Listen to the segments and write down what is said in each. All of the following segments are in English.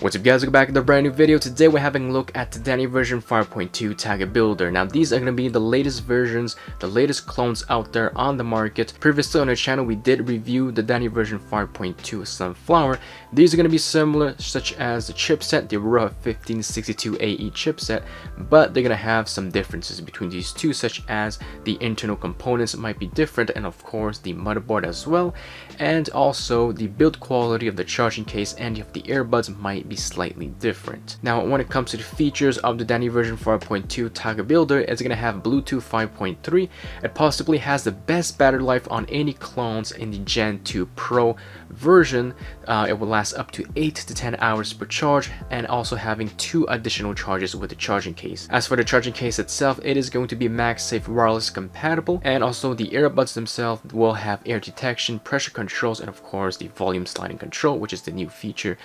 What's up guys, welcome back to a brand new video. Today we're having a look at the Danny version 5.2 tag builder. Now these are going to be the latest versions, the latest clones out there on the market. Previously on the channel we did review the Danny version 5.2 Sunflower. These are going to be similar, such as the chipset, the Airoha 1562AE chipset, but they're going to have some differences between these two, such as the internal components might be different, and of course the motherboard as well, and also the build quality of the charging case and of the earbuds might be slightly different. Now when it comes to the features of the Danny version 5.2 tag builder, it's going to have Bluetooth 5.3. It possibly has the best battery life on any clones in the Gen 2 Pro version. It will last up to 8 to 10 hours per charge, and also having 2 additional charges with the charging case. As for the charging case itself, it is going to be MagSafe wireless compatible, and also the earbuds themselves will have air detection, pressure controls, and of course the volume sliding control, which is the new feature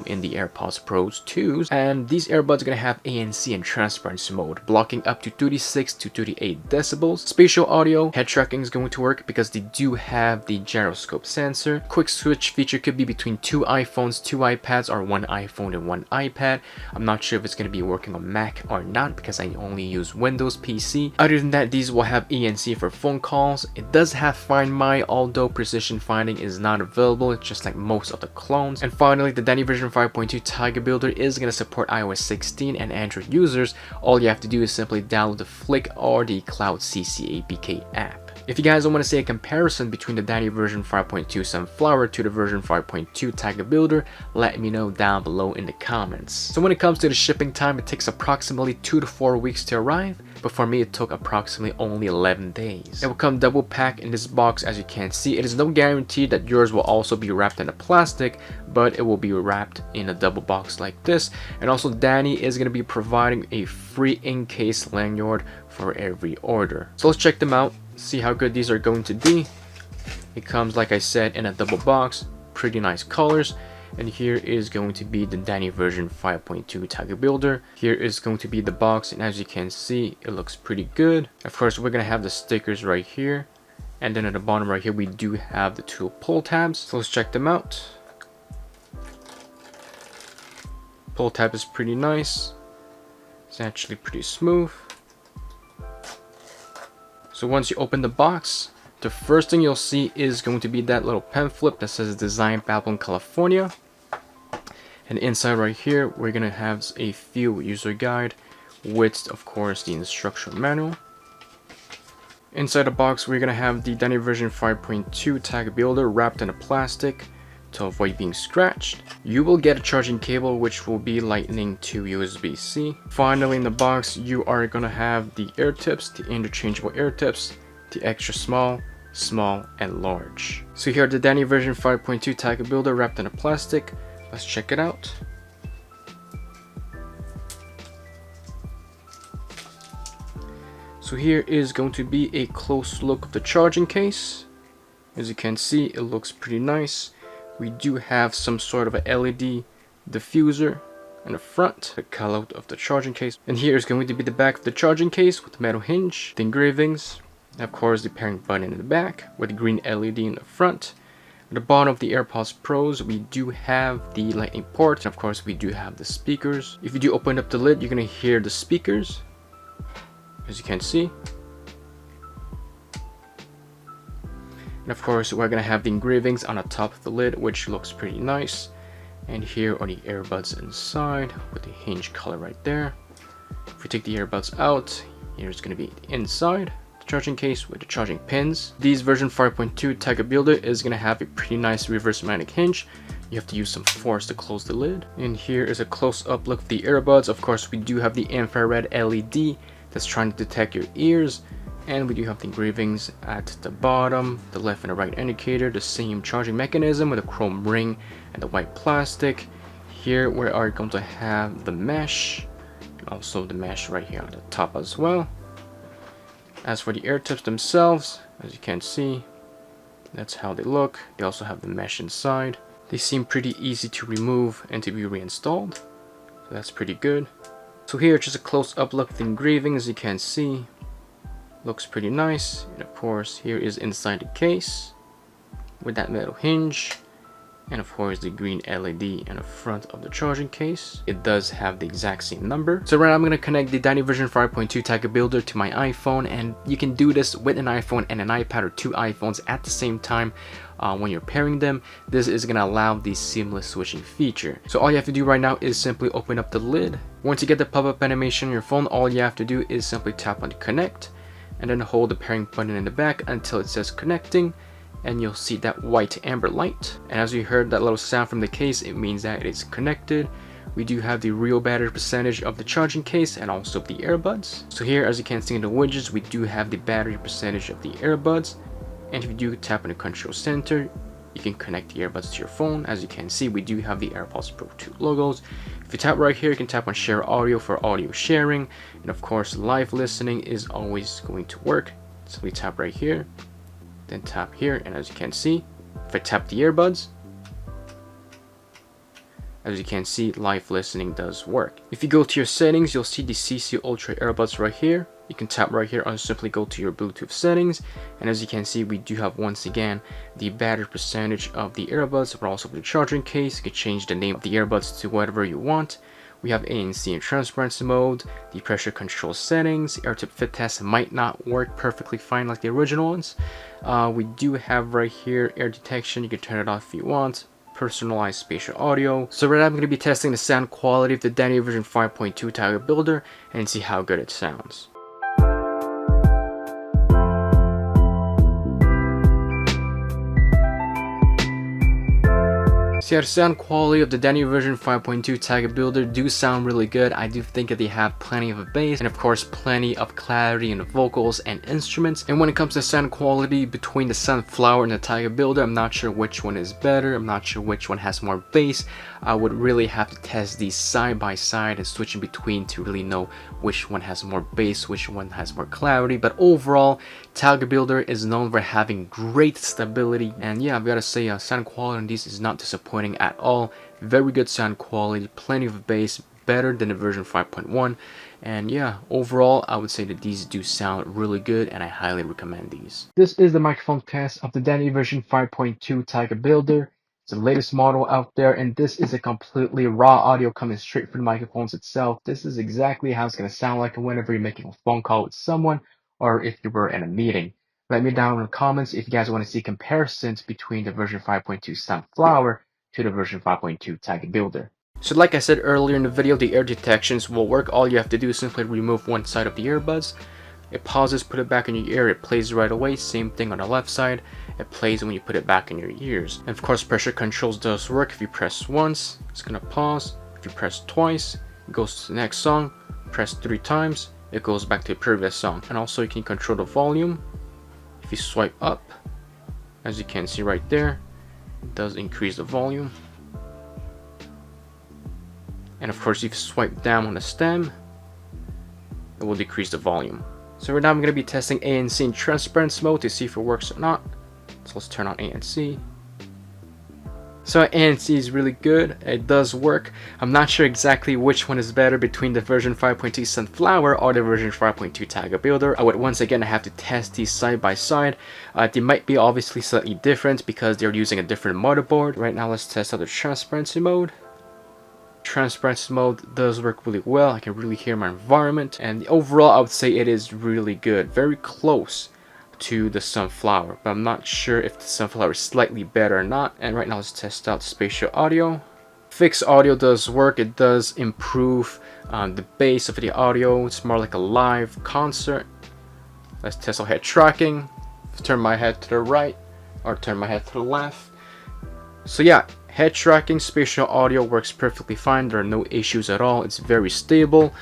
in the AirPods Pros 2s. And these earbuds are going to have ANC and transparency mode, blocking up to 36 to 38 decibels. Spatial audio, head tracking is going to work because they do have the gyroscope sensor. Quick switch feature could be between 2 iPhones, 2 iPads, or 1 iPhone and 1 iPad. I'm not sure if it's going to be working on Mac or not because I only use Windows PC. Other than that, these will have ANC for phone calls. It does have Find My, although precision finding is not available, just like most of the clones. And finally, the Danny version 5.2 tag builder is going to support iOS 16 and Android users. All you have to do is simply download the Flycc or the Flycc APK app. If you guys don't want to see a comparison between the Danny version 5.2 Sunflower to the version 5.2 tag builder, let me know down below in the comments. So when it comes to the shipping time, it takes approximately 2 to 4 weeks to arrive, but for me it took approximately only 11 days. It will come double packed in this box. As you can see, it is no guarantee that yours will also be wrapped in a plastic, but it will be wrapped in a double box like this. And also Danny is going to be providing a free in-case lanyard for every order. So let's check them out, see how good these are going to be. It comes, like I said, in a double box, pretty nice colors. And here is going to be the Danny version 5.2 tag builder. Here is going to be the box, and as you can see, it looks pretty good. Of course, we're gonna have the stickers right here, and then at the bottom right here we do have the 2 pull tabs. So let's check them out. Pull tab is pretty nice. It's actually pretty smooth. So once you open the box, the first thing you'll see is going to be that little pen flip that says Design Babylon, California. And inside right here, we're going to have a few user guide with, of course, the instruction manual. Inside the box, we're going to have the Danny version 5.2 tag builder wrapped in a plastic to avoid being scratched. You will get a charging cable, which will be Lightning to USB-C. Finally, in the box, you are going to have the ear tips, the interchangeable ear tips, the extra small, small, and large. So here are the Danny version 5.2 tag builder wrapped in a plastic. Let's check it out. So here is going to be a close look of the charging case. As you can see, it looks pretty nice. We do have some sort of a LED diffuser in the front, the cutout of the charging case. And here is going to be the back of the charging case with the metal hinge, the engravings, and of course the pairing button in the back with the green LED in the front. At the bottom of the AirPods Pros, we do have the lightning port, and of course we do have the speakers. If you do open up the lid, you're going to hear the speakers, as you can see. And of course we're going to have the engravings on the top of the lid, which looks pretty nice. And here are the earbuds inside with the hinge color right there. If we take the earbuds out, here's going to be the inside charging case with the charging pins. These version 5.2 tag builder is going to have a pretty nice reverse magnetic hinge. You have to use some force to close the lid. And here is a close-up look of the earbuds. Of course we do have the infrared LED that's trying to detect your ears, and we do have the engravings at the bottom, the left and the right indicator, the same charging mechanism with a chrome ring and the white plastic. Here we are going to have the mesh, and also the mesh right here on the top as well. As for the ear tips themselves, as you can see, that's how they look. They also have the mesh inside. They seem pretty easy to remove and to be reinstalled, so that's pretty good. So here, just a close-up look of the engraving. As you can see, looks pretty nice. And of course, here is inside the case with that metal hinge. and of course the green LED in the front of the charging case. It does have the exact same number. So right now I'm going to connect the Dynavision 5.2 tag builder to my iPhone, and you can do this with an iPhone and an iPad or two iPhones at the same time. When you're pairing them, this is going to allow the seamless switching feature. So all you have to do right now is simply open up the lid. Once you get the pop-up animation on your phone, all you have to do is simply tap on connect and then hold the pairing button in the back until it says connecting, and you'll see that white amber light. And as you heard that little sound from the case, it means that it is connected. We do have the real battery percentage of the charging case and also the earbuds. So here, as you can see in the widgets, we do have the battery percentage of the earbuds. And if you do tap on the control center, you can connect the earbuds to your phone. As you can see, we do have the AirPods Pro 2 logos. If you tap right here, you can tap on share audio for audio sharing. And of course, live listening is always going to work. So we tap right here, then tap here, and as you can see, if I tap the earbuds, as you can see, live listening does work. If you go to your settings, you'll see the CC Ultra earbuds right here. You can tap right here and simply go to your Bluetooth settings, and as you can see, we do have once again the battery percentage of the earbuds, but also the charging case. You can change the name of the earbuds to whatever you want. We have ANC and transparency mode, the pressure control settings. AirTip fit test might not work perfectly fine like the original ones. We do have right here air detection. You can turn it off if you want. Personalized spatial audio. So right now I'm going to be testing the sound quality of the Dynavision 5.2 tag builder and see how good it sounds. So yeah, the sound quality of the Dynavision 5.2 tag builder do sound really good. I do think that they have plenty of a bass and of course plenty of clarity in the vocals and instruments. And when it comes to sound quality between the Sunflower and the tag builder, I'm not sure which one is better. I'm not sure which one has more bass. I would really have to test these side by side and switch in between to really know which one has more bass, which one has more clarity. But overall, tag builder is known for having great stability, and yeah, I've got to say sound quality on these is not disappointing at all. Very good sound quality, plenty of bass, better than the version 5.1, and yeah, overall I would say that these do sound really good and I highly recommend these. This is the microphone test of the Dynavision 5.2 tag builder. It's the latest model out there, and this is a completely raw audio coming straight from the microphones itself. This is exactly how it's going to sound like whenever you're making a phone call with someone or if you were in a meeting. Let me down in the comments if you guys want to see comparisons between the version 5.2 Sunflower to the version 5.2 tag builder. So like I said earlier in the video, the air detections will work. All you have to do is simply remove one side of the earbuds. It pauses, put it back in your ear, it plays right away. Same thing on the left side, it plays when you put it back in your ears. And of course, pressure controls does work. If you press once, it's gonna pause. If you press twice, it goes to the next song. Press 3 times, it goes back to the previous song. And also you can control the volume. If you swipe up, as you can see right there, it does increase the volume. And of course, if you swipe down on the stem, it will decrease the volume. So right now I'm going to be testing ANC in transparency mode to see if it works or not. So let's turn on ANC. So ANC is really good, it does work. I'm not sure exactly which one is better between the version 5.2 Sunflower or the version 5.2 tag builder. I would once again have to test these side by side. They might be obviously slightly different because they're using a different motherboard. Right now let's test out the transparency mode. Transparency mode does work really well. I can really hear my environment, and overall I would say it is really good, very close to the Sunflower, but I'm not sure if the Sunflower is slightly better or not. And right now let's test out spatial audio. Fixed audio does work. It does improve the bass of the audio. It's more like a live concert. Let's test out head tracking. Turn my head to the right or turn my head to the left. So yeah, head tracking, spatial audio works perfectly fine. There are no issues at all. It's very stable.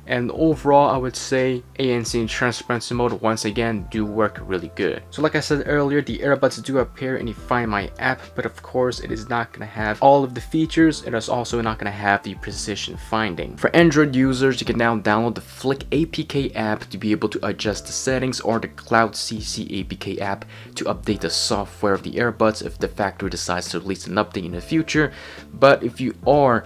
And overall, I would say ANC and transparency mode once again do work really good. So like I said earlier, the earbuds do appear in the Find My app, but of course it is not going to have all of the features. It is also not going to have the precision finding. For Android users, you can now download the Flycc APK app to be able to adjust the settings, or the CC APK app to update the software of the earbuds if the factory decides to release an update in the future. But if you are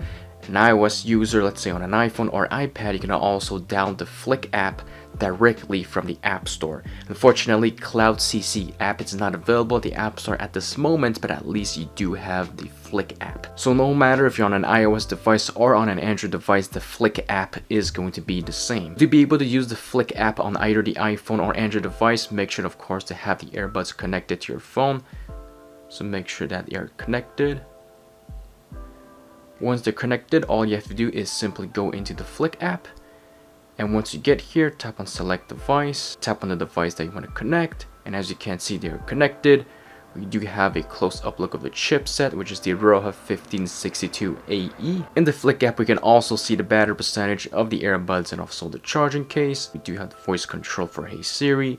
an iOS user, let's say on an iPhone or iPad, you can also download the Flycc app directly from the App Store. Unfortunately, Cloud CC app is not available at the App Store at this moment, but at least you do have the Flycc app. So no matter if you're on an iOS device or on an Android device, the Flycc app is going to be the same. To be able to use the Flycc app on either the iPhone or Android device, make sure of course to have the earbuds connected to your phone. So make sure that they are connected. Once they're connected, all you have to do is simply go into the Flycc app. And once you get here, tap on select device, tap on the device that you want to connect. And as you can see, they're connected. We do have a close-up look of the chipset, which is the Airoha 1562AE. In the Flycc app, we can also see the battery percentage of the earbuds and also the charging case. We do have the voice control for Hey Siri,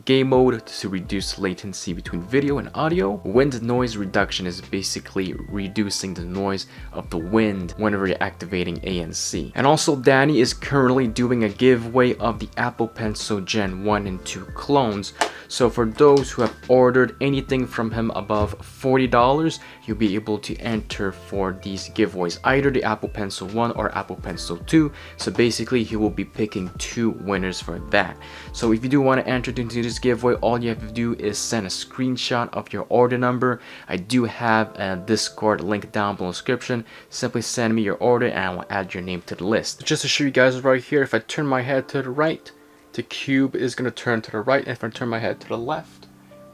game mode to reduce latency between video and audio. Wind noise reduction is basically reducing the noise of the wind whenever you're activating ANC. And also Danny is currently doing a giveaway of the Apple Pencil Gen 1 and 2 clones. So for those who have ordered anything from him above $40, you'll be able to enter for these giveaways, either the Apple Pencil 1 or Apple Pencil 2. So basically he will be picking 2 winners for that. So if you do want to enter into this giveaway, all you have to do is send a screenshot of your order number. I do have a Discord link down below the description. Simply send me your order and I will add your name to the list. Just to show you guys right here, if I turn my head to the right, the cube is going to turn to the right, and if I turn my head to the left,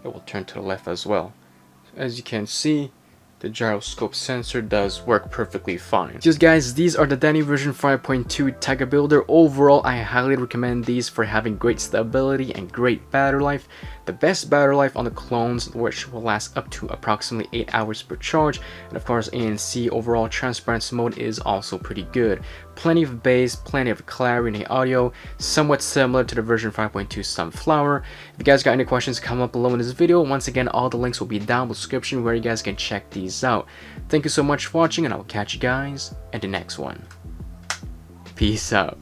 it will turn to the left as well. As you can see, the gyroscope sensor does work perfectly fine. Just guys, these are the Danny version 5.2 Tag Builder. Overall, I highly recommend these for having great stability and great battery life. The best battery life on the clones, which will last up to approximately 8 hours per charge. And of course, ANC overall transparency mode is also pretty good. Plenty of bass, plenty of clarity in the audio, somewhat similar to the version 5.2 Sunflower. If you guys got any questions, comment up below in this video. Once again, all the links will be down in the description where you guys can check these out. Thank you so much for watching, and I will catch you guys in the next one. Peace out.